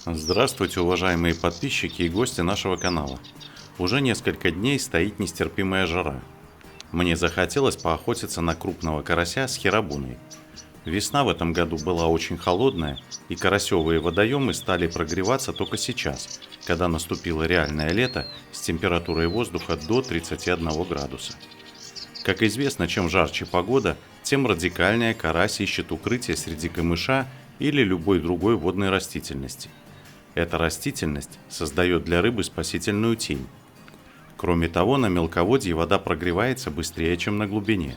Здравствуйте, уважаемые подписчики и гости нашего канала. Уже несколько дней стоит нестерпимая жара. Мне захотелось поохотиться на крупного карася с херабуной. Весна в этом году была очень холодная, и карасевые водоемы стали прогреваться только сейчас, когда наступило реальное лето с температурой воздуха до 31 градуса. Как известно, чем жарче погода, тем радикальнее карась ищет укрытие среди камыша или любой другой водной растительности. Эта растительность создает для рыбы спасительную тень. Кроме того, на мелководье вода прогревается быстрее, чем на глубине.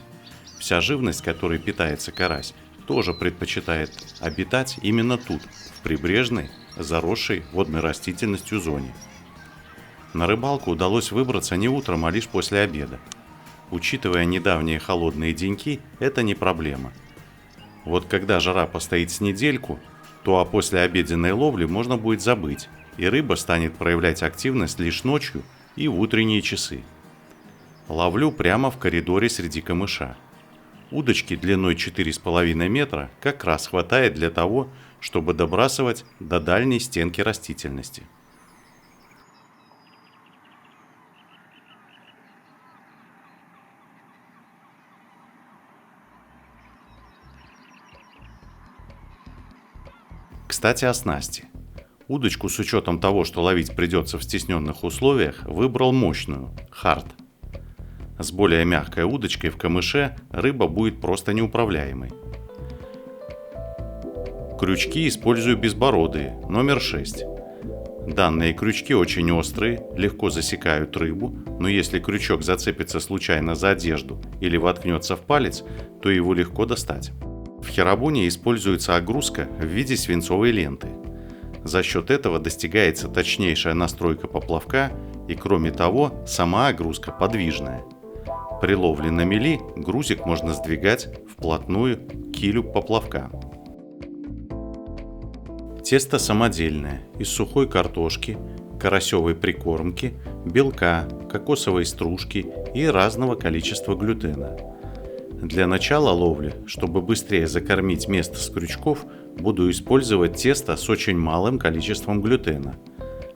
Вся живность, которой питается карась, тоже предпочитает обитать именно тут, в прибрежной, заросшей водной растительностью зоне. На рыбалку удалось выбраться не утром, а лишь после обеда. Учитывая недавние холодные деньки, это не проблема. Вот когда жара постоит с недельку, то о послеобеденной ловле можно будет забыть, и рыба станет проявлять активность лишь ночью и в утренние часы. Ловлю прямо в коридоре среди камыша. Удочки длиной 4,5 метра как раз хватает для того, чтобы добрасывать до дальней стенки растительности. Кстати, о снасти. Удочку с учетом того, что ловить придется в стесненных условиях, выбрал мощную – хард. С более мягкой удочкой в камыше рыба будет просто неуправляемой. Крючки использую безбородые, номер 6. Данные крючки очень острые, легко засекают рыбу, но если крючок зацепится случайно за одежду или воткнется в палец, то его легко достать. В херабуне используется огрузка в виде свинцовой ленты. За счет этого достигается точнейшая настройка поплавка и, кроме того, сама огрузка подвижная. При ловле на мели грузик можно сдвигать вплотную к килю поплавка. Тесто самодельное, из сухой картошки, карасевой прикормки, белка, кокосовой стружки и разного количества глютена. Для начала ловли, чтобы быстрее закормить место с крючков, буду использовать тесто с очень малым количеством глютена.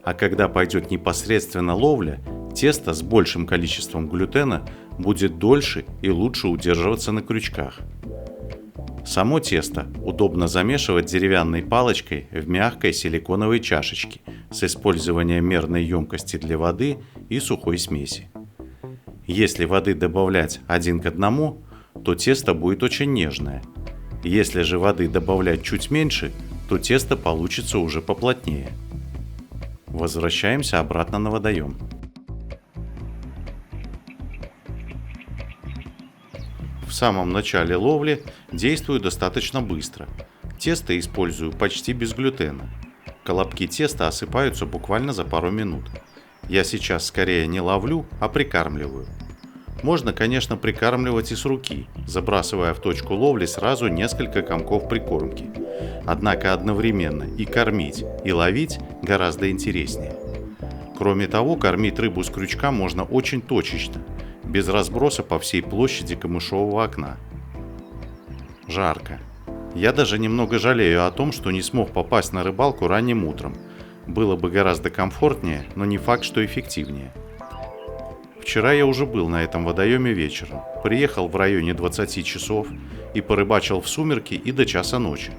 А когда пойдет непосредственно ловля, тесто с большим количеством глютена будет дольше и лучше удерживаться на крючках. Само тесто удобно замешивать деревянной палочкой в мягкой силиконовой чашечке с использованием мерной емкости для воды и сухой смеси. Если воды добавлять 1 к 1, то тесто будет очень нежное. Если же воды добавлять чуть меньше, то тесто получится уже поплотнее. Возвращаемся обратно на водоем. В самом начале ловли действую достаточно быстро. Тесто использую почти без глютена. Колобки теста осыпаются буквально за пару минут. Я сейчас скорее не ловлю, а прикармливаю. Можно, конечно, прикармливать и с руки, забрасывая в точку ловли сразу несколько комков прикормки. Однако одновременно и кормить, и ловить гораздо интереснее. Кроме того, кормить рыбу с крючка можно очень точечно, без разброса по всей площади камышового окна. Жарко. Я даже немного жалею о том, что не смог попасть на рыбалку ранним утром. Было бы гораздо комфортнее, но не факт, что эффективнее. Вчера я уже был на этом водоеме вечером, приехал в районе 20 часов и порыбачил в сумерки и до часа ночи.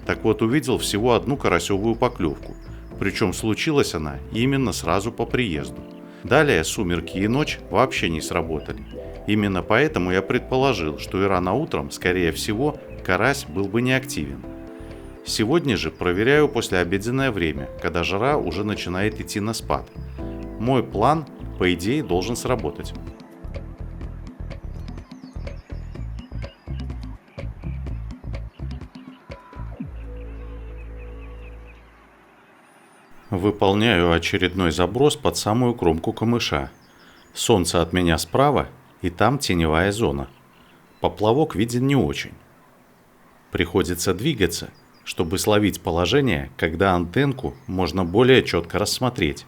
Так вот, увидел всего одну карасевую поклевку, причем случилась она именно сразу по приезду. Далее сумерки и ночь вообще не сработали. Именно поэтому я предположил, что и рано утром, скорее всего, карась был бы неактивен. Сегодня же проверяю послеобеденное время, когда жара уже начинает идти на спад. Мой план, по идее, должен сработать. Выполняю очередной заброс под самую кромку камыша. Солнце от меня справа, и там теневая зона. Поплавок виден не очень. Приходится двигаться, чтобы словить положение, когда антенку можно более четко рассмотреть.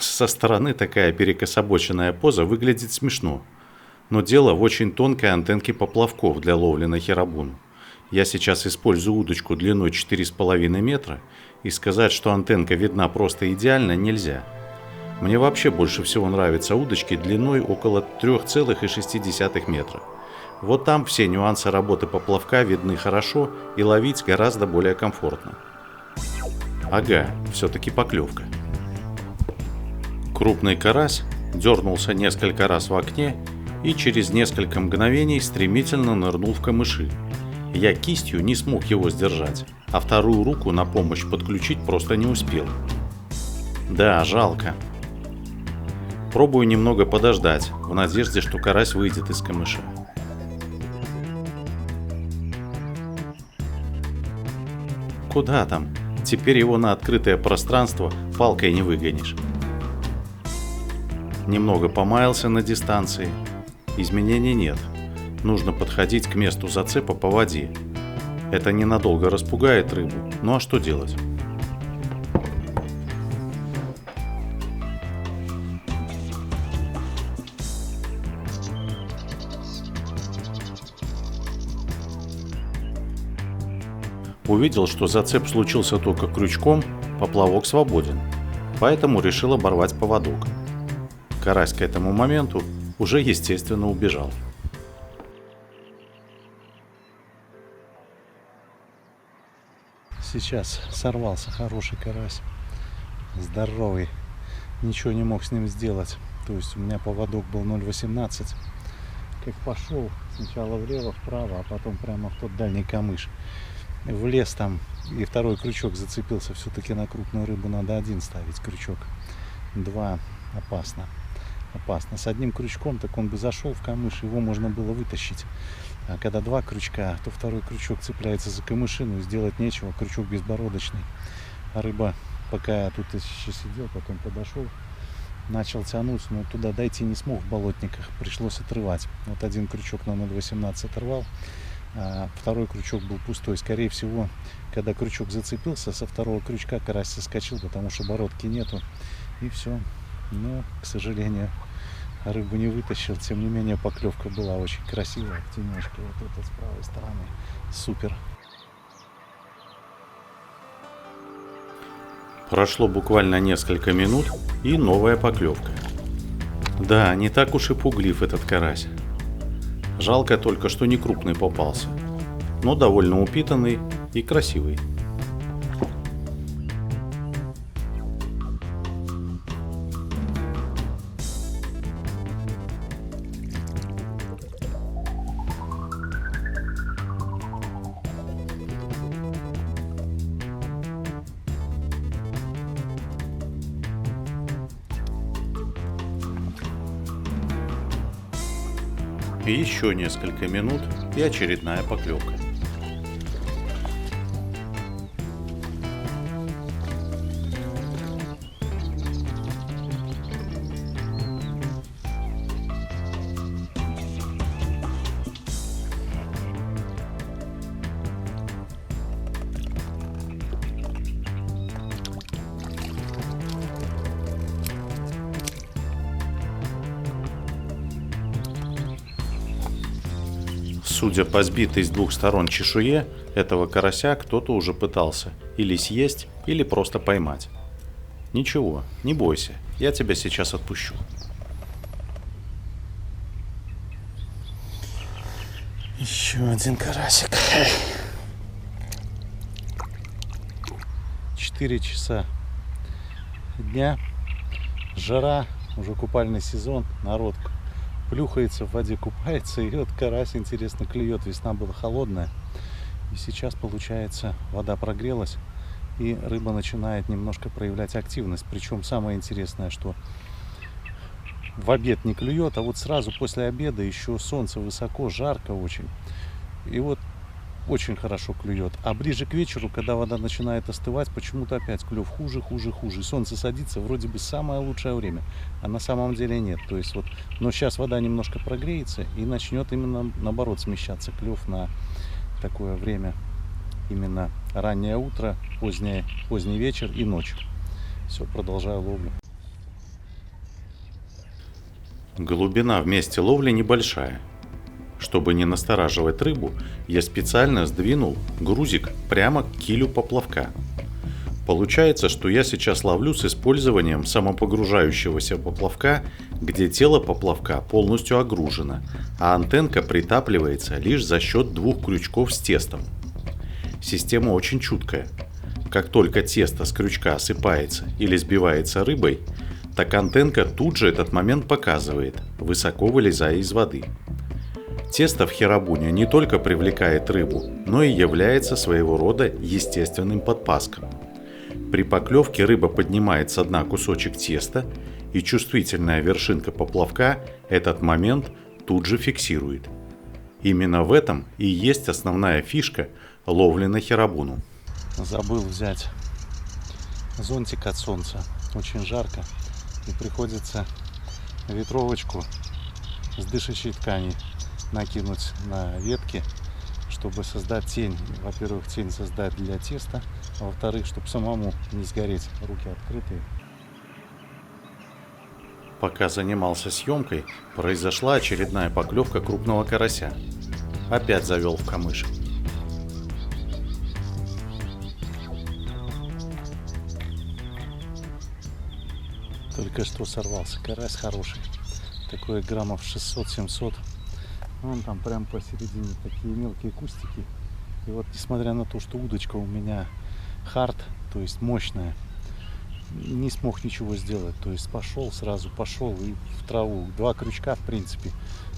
Со стороны такая перекособоченная поза выглядит смешно, но дело в очень тонкой антенке поплавков для ловли на херабуну. Я сейчас использую удочку длиной 4,5 метра, и сказать, что антенка видна просто идеально, нельзя. Мне вообще больше всего нравятся удочки длиной около 3,6 метра. Вот там все нюансы работы поплавка видны хорошо и ловить гораздо более комфортно. Ага, все-таки поклевка. Крупный карась дернулся несколько раз в окне и через несколько мгновений стремительно нырнул в камыши. Я кистью не смог его сдержать, а вторую руку на помощь подключить просто не успел. Да, жалко. Пробую немного подождать, в надежде, что карась выйдет из камыша. Куда там? Теперь его на открытое пространство палкой не выгонишь. Немного помаялся на дистанции. Изменений нет. Нужно подходить к месту зацепа по воде. Это ненадолго распугает рыбу. Ну а что делать? Увидел, что зацеп случился только крючком, поплавок свободен, поэтому решил оборвать поводок. Карась к этому моменту уже естественно убежал. Сейчас сорвался хороший карась, здоровый, ничего не мог с ним сделать. То есть у меня поводок был 0,18. Как пошел сначала влево, вправо, а потом прямо в тот дальний камыш. Влез там, и второй крючок зацепился. Все-таки на крупную рыбу надо один ставить крючок. Два опасно. Опасно. С одним крючком, так он бы зашел в камыш, его можно было вытащить. А когда два крючка, то второй крючок цепляется за камышину, и сделать нечего, крючок безбородочный. А рыба, пока я тут еще сидел, потом подошел, начал тянуть, но туда дойти не смог в болотниках, пришлось отрывать. Вот один крючок на 0,18 оторвал, а второй крючок был пустой. Скорее всего, когда крючок зацепился, со второго крючка карась соскочил, потому что бородки нету, и все. Но, к сожалению, рыбу не вытащил. Тем не менее, поклевка была очень красивая в тенечке. Вот это с правой стороны. Супер. Прошло буквально несколько минут, и новая поклевка. Да, не так уж и пуглив этот карась. Жалко только, что не крупный попался, но довольно упитанный и красивый. И еще несколько минут, и очередная поклевка. Судя по сбитой с двух сторон чешуе, этого карася кто-то уже пытался или съесть, или просто поймать. Ничего, не бойся, я тебя сейчас отпущу. Еще один карасик. 4 часа дня, жара, уже купальный сезон, народ плюхается в воде, купается, и вот карась, интересно, клюет. Весна была холодная, и сейчас, получается, вода прогрелась, и рыба начинает немножко проявлять активность. Причем самое интересное, что в обед не клюет, а вот сразу после обеда еще солнце высоко, жарко очень, и вот очень хорошо клюет. А ближе к вечеру, когда вода начинает остывать, почему-то опять клев хуже. И солнце садится, вроде бы самое лучшее время, а на самом деле нет. То есть вот, но сейчас вода немножко прогреется и начнет именно наоборот смещаться клев на такое время, именно раннее утро, поздний вечер и ночь. Все, продолжаю ловлю. Глубина в месте ловли небольшая. Чтобы не настораживать рыбу, я специально сдвинул грузик прямо к килю поплавка. Получается, что я сейчас ловлю с использованием самопогружающегося поплавка, где тело поплавка полностью огружено, а антенка притапливается лишь за счет 2 крючков с тестом. Система очень чуткая. Как только тесто с крючка осыпается или сбивается рыбой, так антенка тут же этот момент показывает, высоко вылезая из воды. Тесто в херабуне не только привлекает рыбу, но и является своего рода естественным подпаском. При поклевке рыба поднимает со дна кусочек теста, и чувствительная вершинка поплавка этот момент тут же фиксирует. Именно в этом и есть основная фишка ловли на херабуну. Забыл взять зонтик от солнца. Очень жарко. И приходится ветровочку с дышащей ткани накинуть на ветки, чтобы создать тень. Во-первых, тень создать для теста, а во-вторых, чтобы самому не сгореть, руки открытые. Пока занимался съемкой, произошла очередная поклевка крупного карася. Опять завел в камыш. Только что сорвался карась хороший. Такой граммов 600-700. Вон там прям посередине такие мелкие кустики. И вот несмотря на то, что удочка у меня хард, то есть мощная, не смог ничего сделать. То есть сразу пошел и в траву. 2 крючка, в принципе,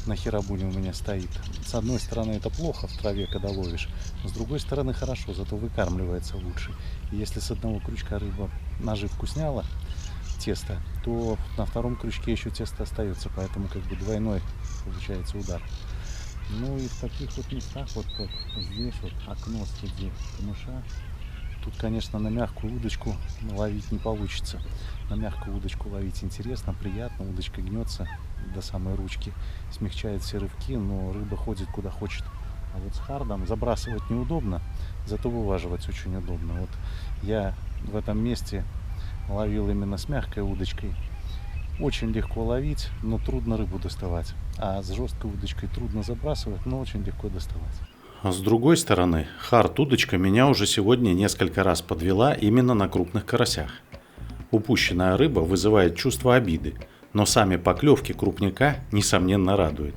на херабуне у меня стоит. С одной стороны это плохо в траве, когда ловишь. С другой стороны хорошо, зато выкармливается лучше. И если с одного крючка рыба наживку сняла, тесто, то на втором крючке еще тесто остается, поэтому как бы двойной получается удар. Ну и в таких вот местах, вот как здесь вот окно среди камыша, тут, конечно, на мягкую удочку ловить не получится. На мягкую удочку ловить интересно, приятно, удочка гнется до самой ручки, смягчает все рывки, но рыба ходит куда хочет. А вот с хардом забрасывать неудобно, зато вываживать очень удобно. Вот я в этом месте ловил именно с мягкой удочкой. Очень легко ловить, но трудно рыбу доставать. А с жесткой удочкой трудно забрасывать, но очень легко доставать. А с другой стороны, хард-удочка меня уже сегодня несколько раз подвела именно на крупных карасях. Упущенная рыба вызывает чувство обиды, но сами поклевки крупняка несомненно радуют.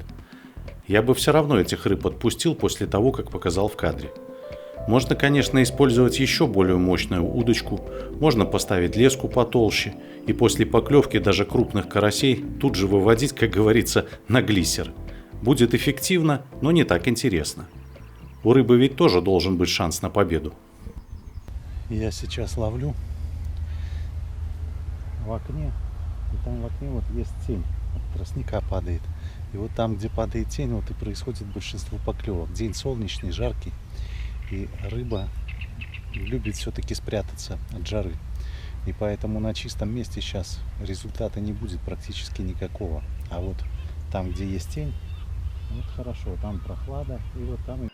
Я бы все равно этих рыб отпустил после того, как показал в кадре. Можно, конечно, использовать еще более мощную удочку, можно поставить леску потолще и после поклевки даже крупных карасей тут же выводить, как говорится, на глиссер. Будет эффективно, но не так интересно. У рыбы ведь тоже должен быть шанс на победу. Я сейчас ловлю в окне, и там в окне вот есть тень, от тростника падает. И вот там, где падает тень, вот и происходит большинство поклевок. День солнечный, жаркий. И рыба любит все-таки спрятаться от жары. И поэтому на чистом месте сейчас результата не будет практически никакого. А вот там, где есть тень, вот хорошо, там прохлада, и вот там...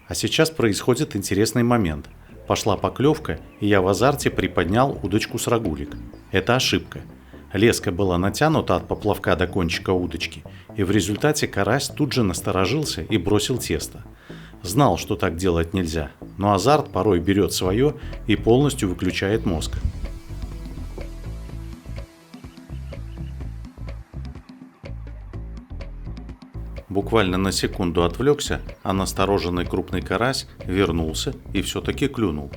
А сейчас происходит интересный момент. Пошла поклевка, и я в азарте приподнял удочку с рагулик. Это ошибка. Леска была натянута от поплавка до кончика удочки, и в результате карась тут же насторожился и бросил тесто. Знал, что так делать нельзя, но азарт порой берет свое и полностью выключает мозг. Буквально на секунду отвлекся, а настороженный крупный карась вернулся и все-таки клюнул.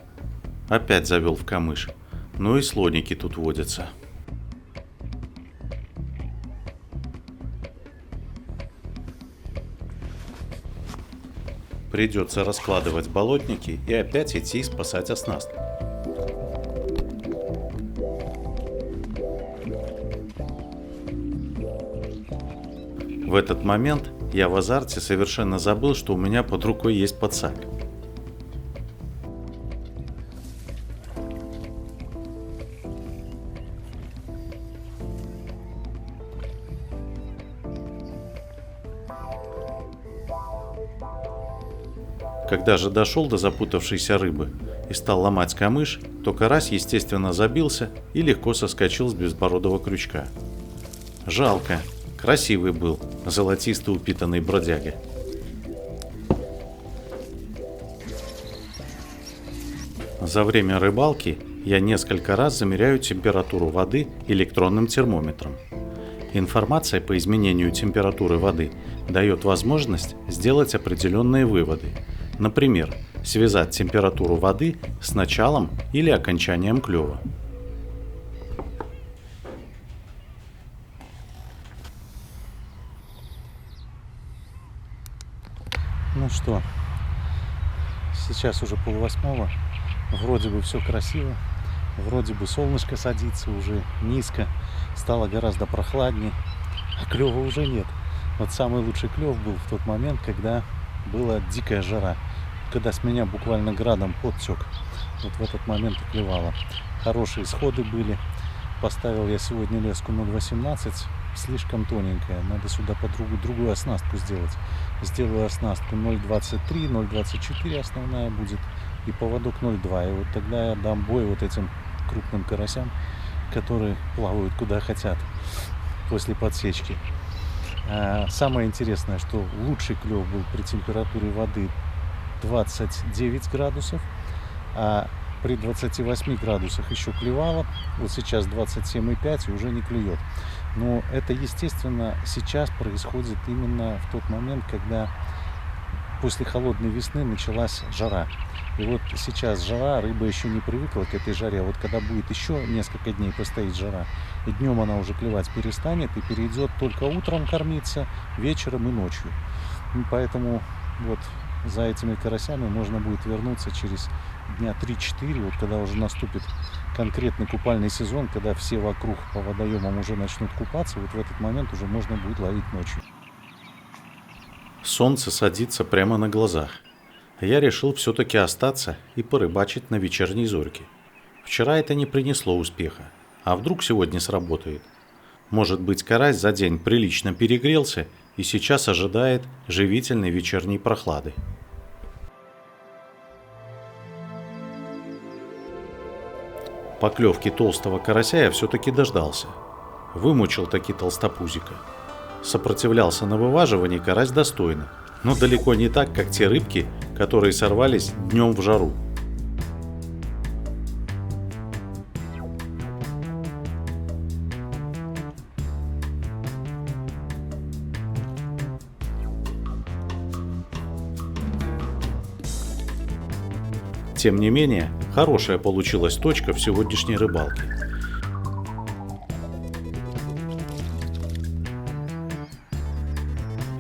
Опять завел в камыш. Ну и слоники тут водятся. Придется раскладывать болотники и опять идти спасать оснастку. В этот момент я в азарте совершенно забыл, что у меня под рукой есть подсак. Когда же дошел до запутавшейся рыбы и стал ломать камыш, то карась, естественно, забился и легко соскочил с безбородого крючка. Жалко. Красивый был, золотистый упитанный бродяга. За время рыбалки я несколько раз замеряю температуру воды электронным термометром. Информация по изменению температуры воды дает возможность сделать определенные выводы. Например, связать температуру воды с началом или окончанием клёва. Ну что, сейчас уже 7:30. Вроде бы все красиво. Вроде бы солнышко садится уже низко. Стало гораздо прохладнее. А клёва уже нет. Вот самый лучший клёв был в тот момент, когда была дикая жара. Когда с меня буквально градом подтек. Вот в этот момент и клевало. Хорошие сходы были. Поставил я сегодня леску 0,18. Слишком тоненькая. Надо сюда другую оснастку сделать. Сделаю оснастку 0,23, 0,24 основная будет. И поводок 0,2. И вот тогда я дам бой вот этим крупным карасям, которые плавают куда хотят после подсечки. Самое интересное, что лучший клев был при температуре воды 29 градусов, а при 28 градусах еще клевало. Вот сейчас 27,5 и уже не клюет. Но это, естественно, сейчас происходит именно в тот момент, когда после холодной весны началась жара. И вот сейчас жара, рыба еще не привыкла к этой жаре. А вот когда будет еще несколько дней постоит жара, и днем она уже клевать перестанет и перейдет только утром кормиться, вечером и ночью. И поэтому вот за этими карасями можно будет вернуться через дня 3-4, вот когда уже наступит конкретный купальный сезон, когда все вокруг по водоемам уже начнут купаться, вот в этот момент уже можно будет ловить ночью. Солнце садится прямо на глазах. Я решил все-таки остаться и порыбачить на вечерней зорьке. Вчера это не принесло успеха. А вдруг сегодня сработает? Может быть, карась за день прилично перегрелся и сейчас ожидает живительной вечерней прохлады. Поклевки толстого карася я все-таки дождался. Вымучил таки толстопузика. Сопротивлялся на вываживании карась достойно, но далеко не так, как те рыбки, которые сорвались днем в жару. Тем не менее, хорошая получилась точка в сегодняшней рыбалке.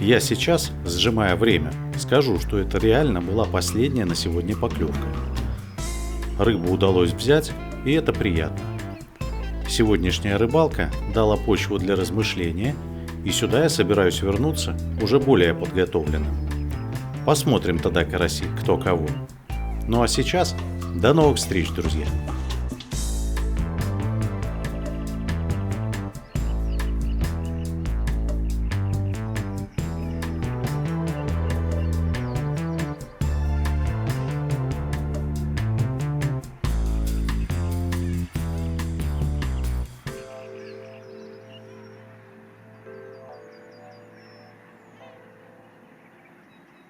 Я сейчас, сжимая время, скажу, что это реально была последняя на сегодня поклевка. Рыбу удалось взять, и это приятно. Сегодняшняя рыбалка дала почву для размышления, и сюда я собираюсь вернуться уже более подготовленным. Посмотрим тогда, караси, кто кого. Ну а сейчас до новых встреч, друзья!